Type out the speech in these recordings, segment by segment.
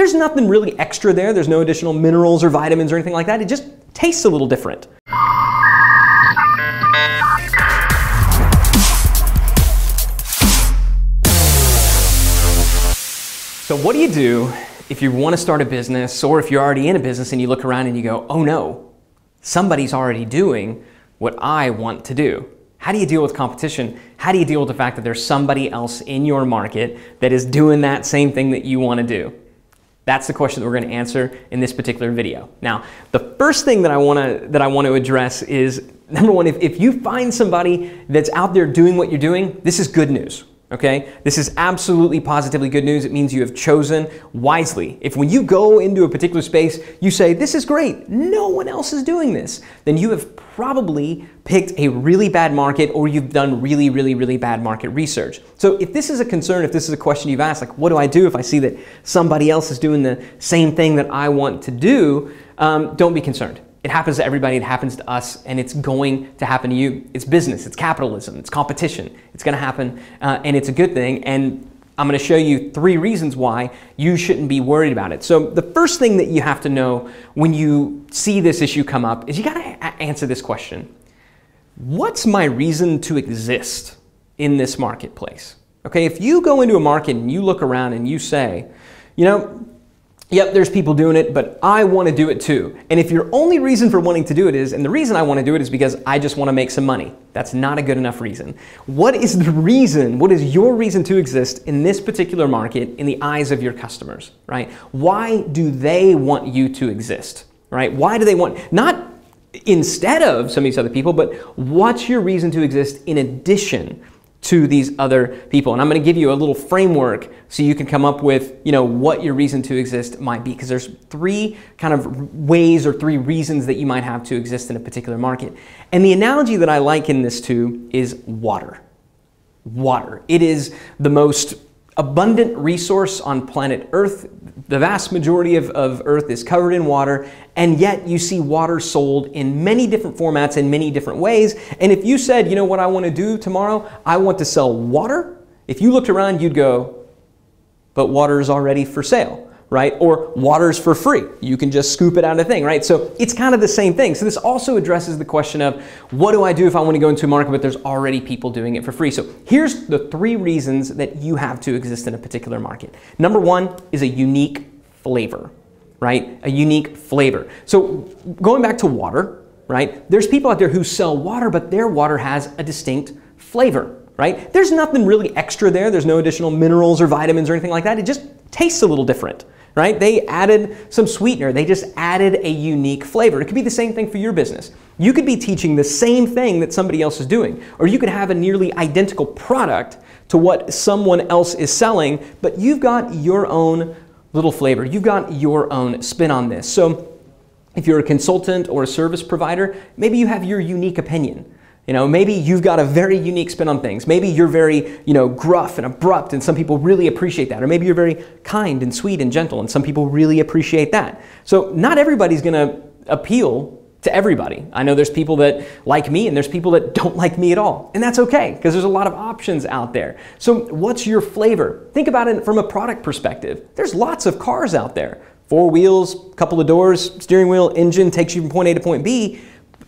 There's nothing really extra there. There's no additional minerals or vitamins or anything like that. It just tastes a little different. So what do you do if you want to start a business, or if you're already in a business and you look around and you go, oh no, somebody's already doing what I want to do? How do you deal with competition? How do you deal with the fact that there's somebody else in your market that is doing that same thing that you want to do? That's the question that we're going to answer in this particular video. Now, the first thing that I want to address is, number one, if you find somebody that's out there doing what you're doing, this is good news. Okay? This is absolutely positively good news. It means you have chosen wisely. If when you go into a particular space, you say, this is great, no one else is doing this, then you have probably picked a really bad market, or you've done really, really, really bad market research. So if this is a concern, if this is a question you've asked, like, what do I do if I see that somebody else is doing the same thing that I want to do? Don't be concerned. It happens to everybody, it happens to us, and it's going to happen to you. It's business, it's capitalism, it's competition. It's going to happen, and it's a good thing. And I'm going to show you 3 reasons why you shouldn't be worried about it. So the first thing that you have to know when you see this issue come up is you got to answer this question. What's my reason to exist in this marketplace? Okay, if you go into a market and you look around and you say, you know, yep, there's people doing it, but I want to do it too. And if your only reason for wanting to do it is, and the reason I want to do it is because I just want to make some money, that's not a good enough reason. What is the reason, what is your reason to exist in this particular market in the eyes of your customers, right? Why do they want you to exist, right? Why do they want, not instead of some of these other people, but what's your reason to exist in addition to these other people? And I'm going to give you a little framework so you can come up with, you know, what your reason to exist might be, because there's 3 kind of ways or 3 reasons that you might have to exist in a particular market. And the analogy that I liken this to is water. Water. It is the most abundant resource on planet Earth. The vast majority of Earth is covered in water, and yet you see water sold in many different formats in many different ways. And if you said, you know what I want to do tomorrow? I want to sell water. If you looked around, you'd go, but water is already for sale, right? Or water's for free. You can just scoop it out of the thing, right? So it's kind of the same thing. So this also addresses the question of, what do I do if I want to go into a market but there's already people doing it for free? So here's the 3 reasons that you have to exist in a particular market. Number 1 is a unique flavor, right? A unique flavor. So going back to water, right? There's people out there who sell water, but their water has a distinct flavor, right? There's nothing really extra there. There's no additional minerals or vitamins or anything like that. It just tastes a little different, right? They added some sweetener. They just added a unique flavor. It could be the same thing for your business. You could be teaching the same thing that somebody else is doing, or you could have a nearly identical product to what someone else is selling, but you've got your own little flavor. You've got your own spin on this. So if you're a consultant or a service provider, maybe you have your unique opinion. You know, maybe you've got a very unique spin on things. Maybe you're very, you know, gruff and abrupt, and some people really appreciate that. Or maybe you're very kind and sweet and gentle, and some people really appreciate that. So not everybody's going to appeal to everybody. I know there's people that like me, and there's people that don't like me at all. And that's okay, because there's a lot of options out there. So what's your flavor? Think about it from a product perspective. There's lots of cars out there. 4 wheels, couple of doors, steering wheel, engine, takes you from point A to point B.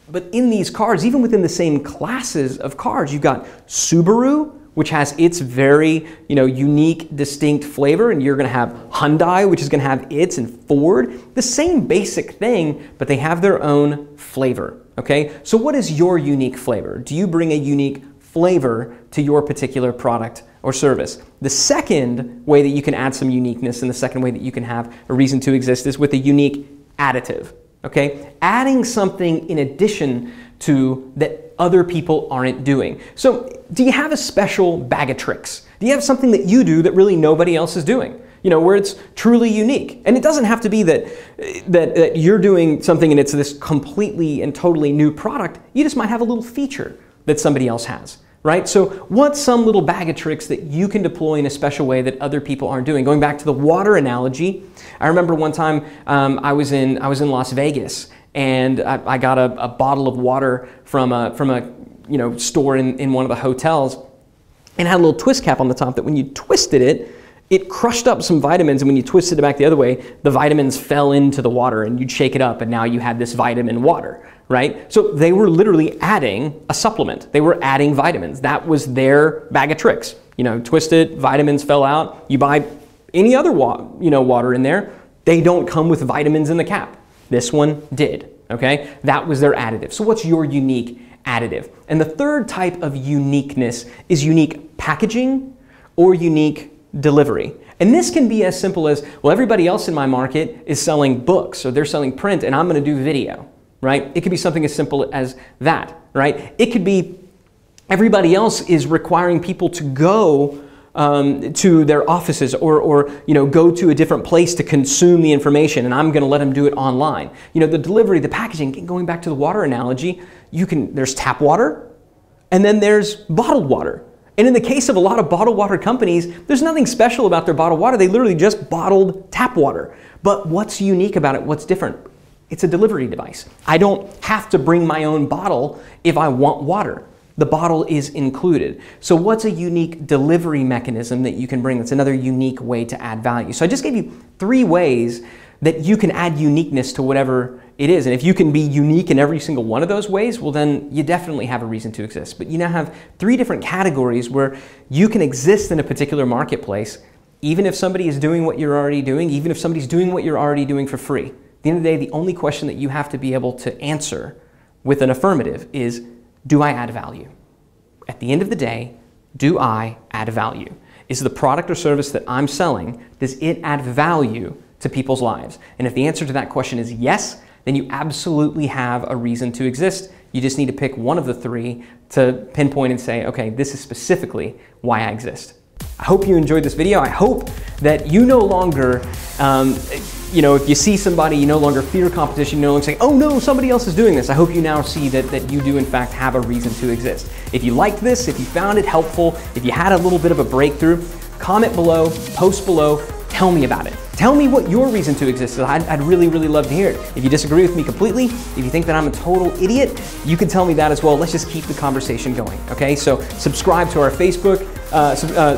But in these cars, even within the same classes of cars, you've got Subaru, which has its very, you know, unique, distinct flavor, and you're going to have Hyundai, which is going to have its, and Ford. The same basic thing, but they have their own flavor, okay? So what is your unique flavor? Do you bring a unique flavor to your particular product or service? The second way that you can add some uniqueness, and the second way that you can have a reason to exist, is with a unique additive. Okay, adding something in addition to that other people aren't doing. So do you have a special bag of tricks? Do you have something that you do that really nobody else is doing? You know, where it's truly unique. And it doesn't have to be that you're doing something and it's this completely and totally new product. You just might have a little feature that somebody else has. Right? So what's some little bag of tricks that you can deploy in a special way that other people aren't doing? Going back to the water analogy, I remember one time I was in Las Vegas, and I got a bottle of water from a store in one of the hotels, and it had a little twist cap on the top that when you twisted it, it crushed up some vitamins, and when you twisted it back the other way, the vitamins fell into the water, and you'd shake it up, and now you had this vitamin water, right? So they were literally adding a supplement. They were adding vitamins. That was their bag of tricks. You know, twist it, vitamins fell out. You buy any other water in there, they don't come with vitamins in the cap. This one did, okay? That was their additive. So what's your unique additive? And the third type of uniqueness is unique packaging or unique delivery. And this can be as simple as, well, everybody else in my market is selling books, or they're selling print, and I'm going to do video, right? It could be something as simple as that, right? It could be everybody else is requiring people to go to their offices or you know, go to a different place to consume the information, and I'm going to let them do it online. You know, the delivery, the packaging, going back to the water analogy, there's tap water, and then there's bottled water. And in the case of a lot of bottled water companies, there's nothing special about their bottled water. They literally just bottled tap water. But what's unique about it? What's different? It's a delivery device. I don't have to bring my own bottle if I want water. The bottle is included. So what's a unique delivery mechanism that you can bring that's another unique way to add value? So I just gave you 3 ways that you can add uniqueness to whatever it is. And if you can be unique in every single one of those ways, well, then you definitely have a reason to exist. But you now have 3 different categories where you can exist in a particular marketplace, even if somebody is doing what you're already doing, even if somebody's doing what you're already doing for free. At the end of the day, the only question that you have to be able to answer with an affirmative is, do I add value? At the end of the day, do I add value? Is the product or service that I'm selling, does it add value to people's lives? And if the answer to that question is yes, then you absolutely have a reason to exist. You just need to pick one of the 3 to pinpoint and say, okay, this is specifically why I exist. I hope you enjoyed this video. I hope that you no longer, you know, if you see somebody, you no longer fear competition, you no longer say, oh no, somebody else is doing this. I hope you now see that you do in fact have a reason to exist. If you liked this, if you found it helpful, if you had a little bit of a breakthrough, comment below, post below, tell me about it. Tell me what your reason to exist is. I'd really, really love to hear it. If you disagree with me completely, if you think that I'm a total idiot, you can tell me that as well. Let's just keep the conversation going, okay? So subscribe to our Facebook,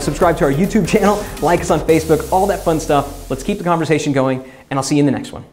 subscribe to our YouTube channel, like us on Facebook, all that fun stuff. Let's keep the conversation going, and I'll see you in the next one.